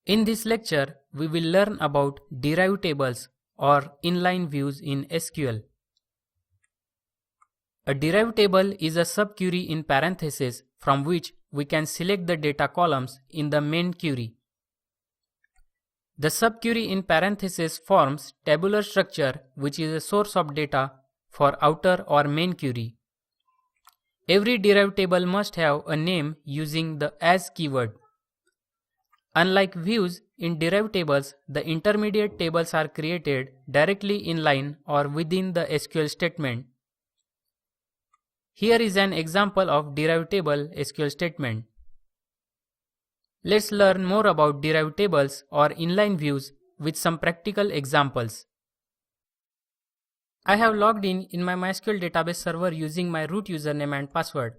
In this lecture, we will learn about derived tables or inline views in SQL. A derived table is a subquery in parentheses from which we can select the data columns in the main query. The subquery in parentheses forms tabular structure which is a source of data for outer or main query. Every derived table must have a name using the as keyword. Unlike views, in derived tables, the intermediate tables are created directly in line or within the SQL statement. Here is an example of derived table SQL statement. Let's learn more about derived tables or inline views with some practical examples. I have logged in my MySQL database server using my root username and password.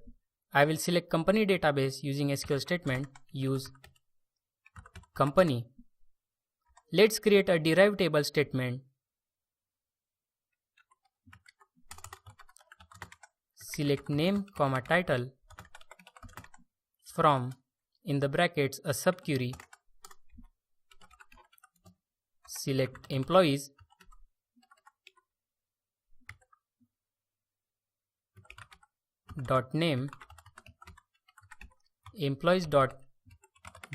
I will select company database using SQL statement use company. Let's create a derived table statement. Select name, title from in the brackets a subquery. Select employees. Dot name employees dot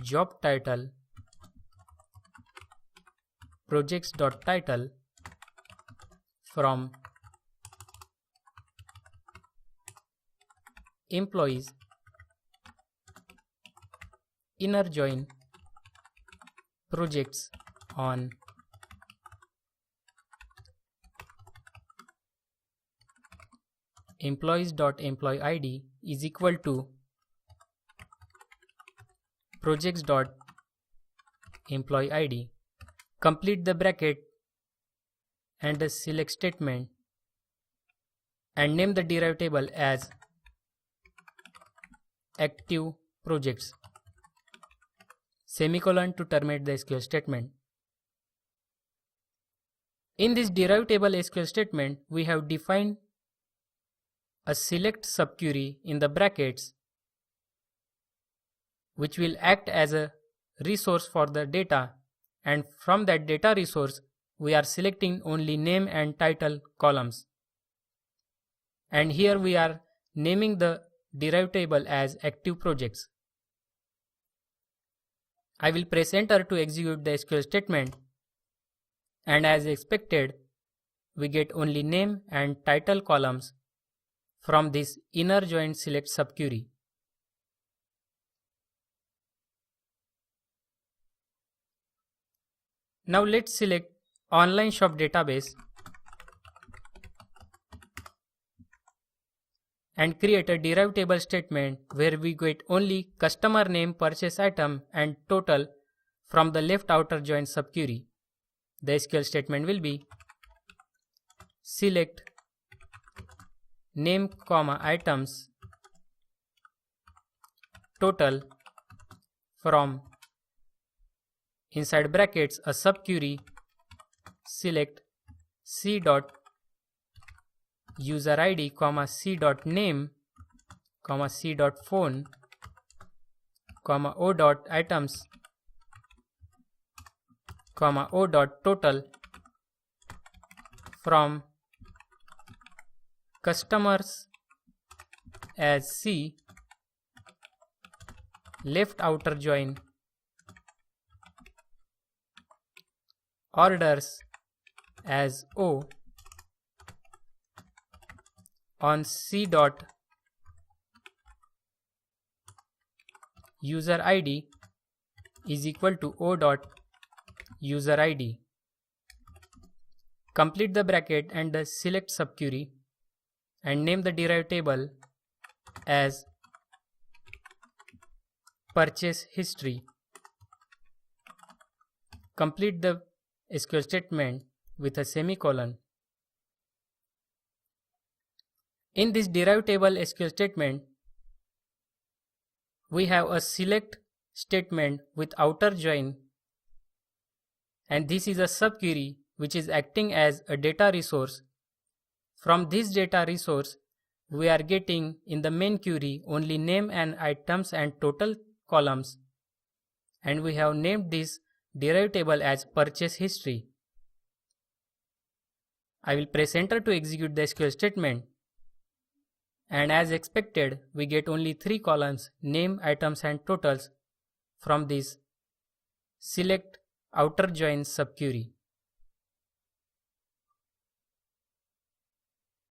job title projects dot title from employees inner join projects on employees.employee ID is equal to projects.employee ID. Complete the bracket and the select statement and name the derived table as active projects. Semicolon to terminate the SQL statement. In this derived table SQL statement, we have defined a select subquery in the brackets which will act as a resource for the data, and from that data resource we are selecting only name and title columns, and here we are naming the derived table as active projects. I will press enter to execute the SQL statement, and as expected we get only name and title columns from this inner join select subquery. Now let's select online shop database and create a derived table statement where we get only customer name, purchase item and total from the left outer join subquery. The SQL statement will be select name, items total from inside brackets a subquery. Select c dot user ID, c dot name, c dot phone, o dot items, o dot total from customers as C, left outer join, orders as O, on C dot user ID is equal to O dot user ID. Complete the bracket and the select subquery and name the derived table as purchase history. Complete the SQL statement with a semicolon. In this derived table SQL statement, we have a select statement with outer join, and this is a subquery which is acting as a data resource. From this data resource, we are getting in the main query only name and items and total columns, and we have named this derived table as purchase history. I will press enter to execute the SQL statement, and as expected we get only 3 columns, name, items and totals, from this select outer join subquery.